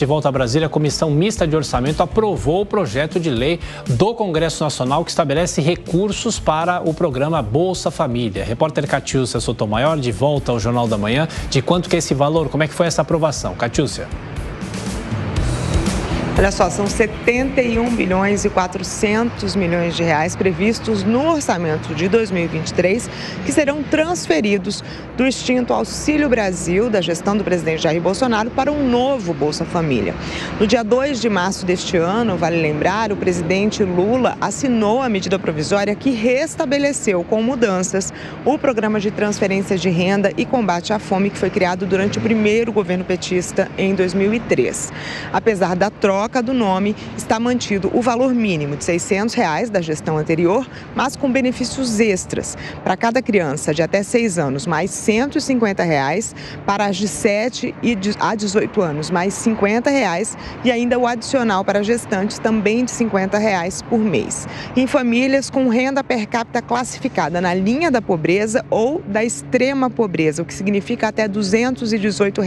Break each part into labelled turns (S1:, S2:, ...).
S1: De volta a Brasília, a Comissão Mista de Orçamento aprovou o projeto de lei do Congresso Nacional que estabelece recursos para o programa Bolsa Família. Repórter Catiúcia Sotomayor, de volta ao Jornal da Manhã. De quanto que é esse valor? Como é que foi essa aprovação? Catiúcia.
S2: Olha só, são 71 bilhões e 400 milhões de reais previstos no orçamento de 2023 que serão transferidos do extinto Auxílio Brasil, da gestão do presidente Jair Bolsonaro, para um novo Bolsa Família. No dia 2 de março deste ano, vale lembrar, o presidente Lula assinou a medida provisória que restabeleceu com mudanças o programa de transferência de renda e combate à fome que foi criado durante o primeiro governo petista em 2003. Apesar da troca do nome, está mantido o valor mínimo de R$ 600 da gestão anterior, mas com benefícios extras. Para cada criança de até 6 anos, mais R$ 150, para as de 7 a 18 anos, mais R$ 50, e ainda o adicional para gestantes, também de R$ 50 por mês. Em famílias com renda per capita classificada na linha da pobreza ou da extrema pobreza, o que significa até R$ 218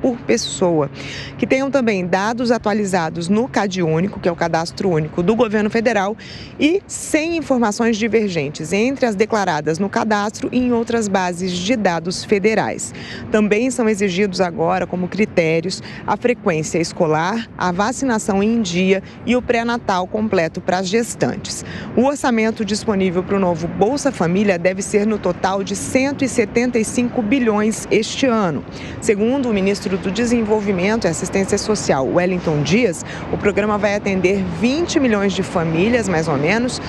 S2: por pessoa. Que tenham também dados atualizados no CAD Único, que é o Cadastro Único do Governo Federal, e sem informações divergentes entre as declaradas no cadastro e em outras bases de dados federais. Também são exigidos agora como critérios a frequência escolar, a vacinação em dia e o pré-natal completo para as gestantes. O orçamento disponível para o novo Bolsa Família deve ser no total de 175 bilhões este ano. Segundo o ministro do Desenvolvimento e Assistência Social, Wellington Dias, o programa vai atender 20 milhões de famílias, mais ou menos,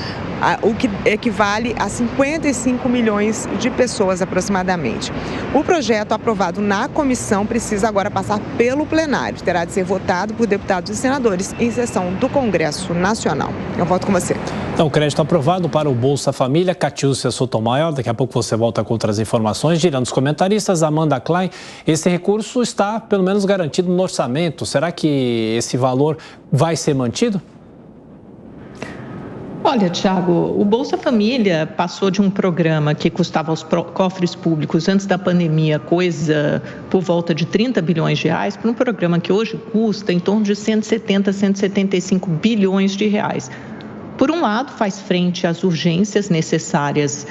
S2: o que equivale a 55 milhões de pessoas aproximadamente. O projeto aprovado na comissão precisa agora passar pelo plenário. Terá de ser votado por deputados e senadores em sessão do Congresso Nacional. Eu volto com você.
S1: Então, crédito aprovado para o Bolsa Família. Catiúcia Sotomayor, daqui a pouco você volta com outras informações. Girando os comentaristas, Amanda Klein, esse recurso está pelo menos garantido no orçamento. Será que esse valor vai ser mantido?
S3: Olha, Thiago, o Bolsa Família passou de um programa que custava aos cofres públicos antes da pandemia coisa por volta de 30 bilhões de reais para um programa que hoje custa em torno de 170, 175 bilhões de reais. Por um lado, faz frente às urgências necessárias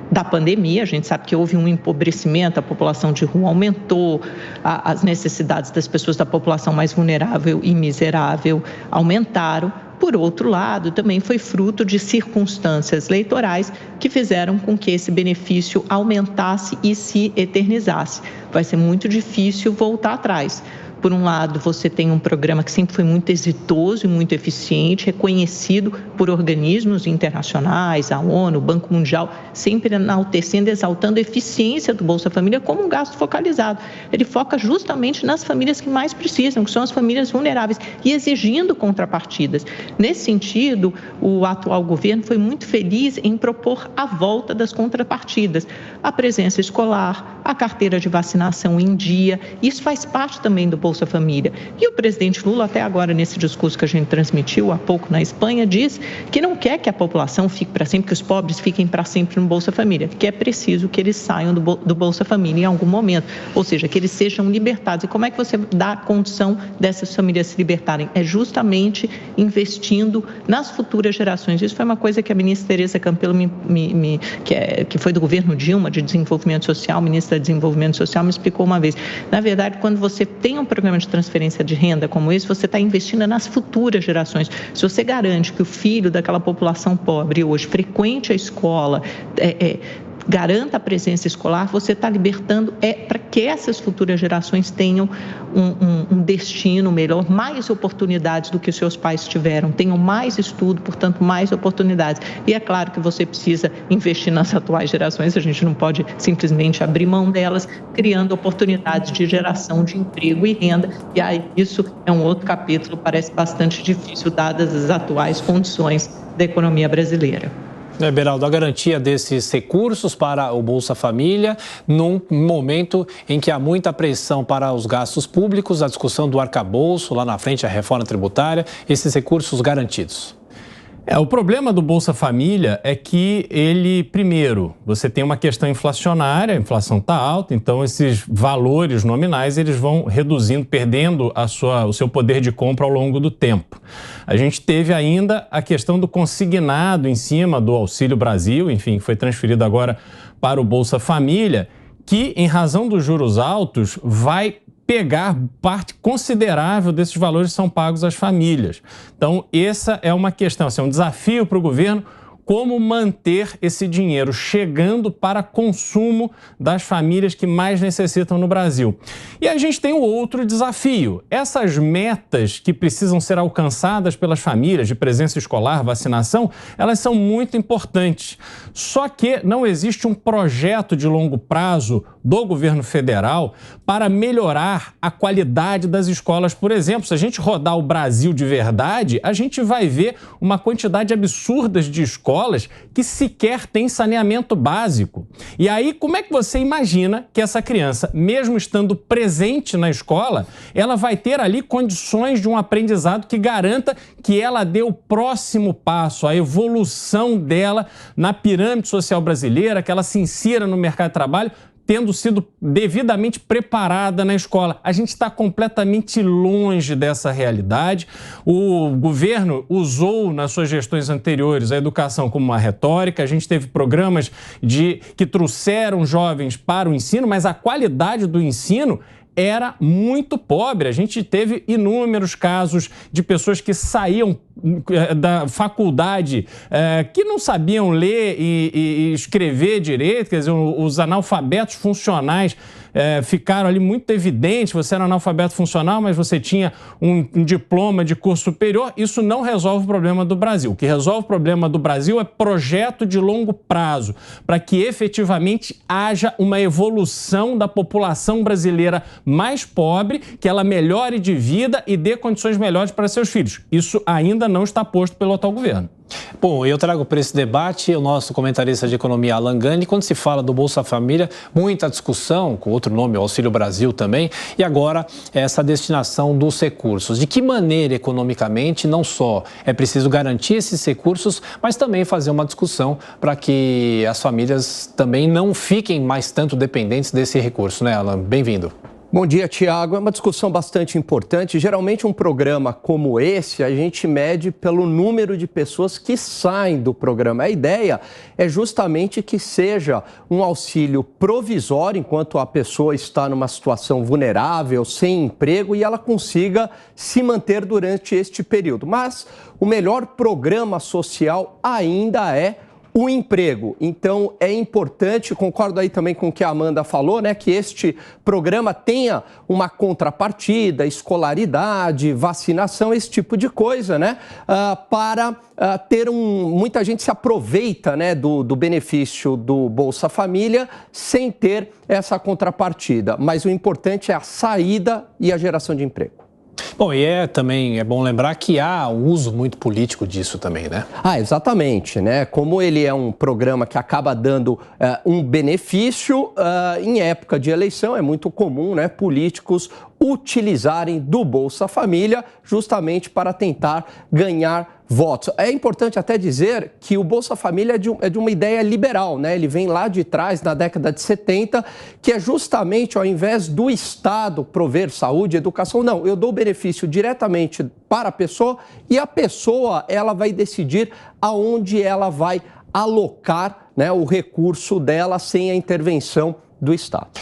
S3: da pandemia. A gente sabe que houve um empobrecimento, a população de rua aumentou, as necessidades das pessoas da população mais vulnerável e miserável aumentaram. Por outro lado, também foi fruto de circunstâncias eleitorais que fizeram com que esse benefício aumentasse e se eternizasse. Vai ser muito difícil voltar atrás. Por um lado, você tem um programa que sempre foi muito exitoso e muito eficiente, reconhecido por organismos internacionais, a ONU, o Banco Mundial, sempre enaltecendo, exaltando a eficiência do Bolsa Família como um gasto focalizado. Ele foca justamente nas famílias que mais precisam, que são as famílias vulneráveis, e exigindo contrapartidas. Nesse sentido, o atual governo foi muito feliz em propor a volta das contrapartidas, a presença escolar, a carteira de vacinação em dia. Isso faz parte também do Bolsa Família. E o presidente Lula, até agora, nesse discurso que a gente transmitiu há pouco na Espanha, diz que não quer que a população fique para sempre, que os pobres fiquem para sempre no Bolsa Família, que é preciso que eles saiam do Bolsa Família em algum momento, ou seja, que eles sejam libertados. E como é que você dá a condição dessas famílias se libertarem? É justamente investindo nas futuras gerações. Isso foi uma coisa que a ministra Tereza Campelo, que foi do governo Dilma, de Desenvolvimento Social, ministra de Desenvolvimento Social, me explicou uma vez. Na verdade, quando você tem um programa de transferência de renda como esse, você está investindo nas futuras gerações. Se você garante que o filho daquela população pobre hoje frequente a escola, garanta a presença escolar, você está libertando para que essas futuras gerações tenham um destino melhor, mais oportunidades do que os seus pais tiveram, tenham mais estudo, portanto, mais oportunidades. E é claro que você precisa investir nas atuais gerações, a gente não pode simplesmente abrir mão delas, criando oportunidades de geração de emprego e renda, e aí isso é um outro capítulo, parece bastante difícil, dadas as atuais condições da economia brasileira.
S1: Beraldo, a garantia desses recursos para o Bolsa Família num momento em que há muita pressão para os gastos públicos, a discussão do arcabouço, lá na frente a reforma tributária, esses recursos garantidos.
S4: O problema do Bolsa Família é que ele, primeiro, você tem uma questão inflacionária, a inflação está alta, então esses valores nominais eles vão reduzindo, perdendo o seu poder de compra ao longo do tempo. A gente teve ainda a questão do consignado em cima do Auxílio Brasil, enfim, que foi transferido agora para o Bolsa Família, que, em razão dos juros altos, vai pegar parte considerável desses valores que são pagos às famílias. Então, essa é uma questão, um desafio para o governo, como manter esse dinheiro chegando para consumo das famílias que mais necessitam no Brasil. E a gente tem um outro desafio. Essas metas que precisam ser alcançadas pelas famílias de presença escolar, vacinação, elas são muito importantes. Só que não existe um projeto de longo prazo do governo federal para melhorar a qualidade das escolas. Por exemplo, se a gente rodar o Brasil de verdade, a gente vai ver uma quantidade absurda de escolas que sequer tem saneamento básico. E aí, como é que você imagina que essa criança, mesmo estando presente na escola, ela vai ter ali condições de um aprendizado que garanta que ela dê o próximo passo, a evolução dela na pirâmide social brasileira, que ela se insira no mercado de trabalho, tendo sido devidamente preparada na escola. A gente está completamente longe dessa realidade. O governo usou, nas suas gestões anteriores, a educação como uma retórica. A gente teve programas que trouxeram jovens para o ensino, mas a qualidade do ensino era muito pobre. A gente teve inúmeros casos de pessoas que saíam da faculdade que não sabiam ler e escrever direito, quer dizer, os analfabetos funcionais ficaram ali muito evidentes. Você era analfabeto funcional, mas você tinha um diploma de curso superior. Isso não resolve o problema do Brasil. O que resolve o problema do Brasil é projeto de longo prazo, para que efetivamente haja uma evolução da população brasileira mais pobre, que ela melhore de vida e dê condições melhores para seus filhos. Isso ainda não está posto pelo atual governo.
S1: Bom, eu trago para esse debate o nosso comentarista de economia, Alan Gani. Quando se fala do Bolsa Família, muita discussão, com outro nome, o Auxílio Brasil também, e agora essa destinação dos recursos. De que maneira, economicamente, não só é preciso garantir esses recursos, mas também fazer uma discussão para que as famílias também não fiquem mais tanto dependentes desse recurso, né, Alan? Bem-vindo.
S5: Bom dia, Tiago. É uma discussão bastante importante. Geralmente, um programa como esse, a gente mede pelo número de pessoas que saem do programa. A ideia é justamente que seja um auxílio provisório, enquanto a pessoa está numa situação vulnerável, sem emprego, e ela consiga se manter durante este período. Mas o melhor programa social ainda é o emprego. Então, é importante, concordo aí também com o que a Amanda falou, né, que este programa tenha uma contrapartida, escolaridade, vacinação, esse tipo de coisa, né, para ter muita gente se aproveita, né, do benefício do Bolsa Família sem ter essa contrapartida. Mas o importante é a saída e a geração de emprego.
S1: Bom, e também é bom lembrar que há um uso muito político disso também, né?
S5: Exatamente, né? Como ele é um programa que acaba dando um benefício, em época de eleição é muito comum, né, políticos utilizarem do Bolsa Família justamente para tentar ganhar votos. É importante até dizer que o Bolsa Família é de uma ideia liberal, né? Ele vem lá de trás, na década de 70, que é justamente, ao invés do Estado prover saúde, educação, não, eu dou o benefício diretamente para a pessoa e a pessoa, ela vai decidir aonde ela vai alocar, né, o recurso dela sem a intervenção do Estado.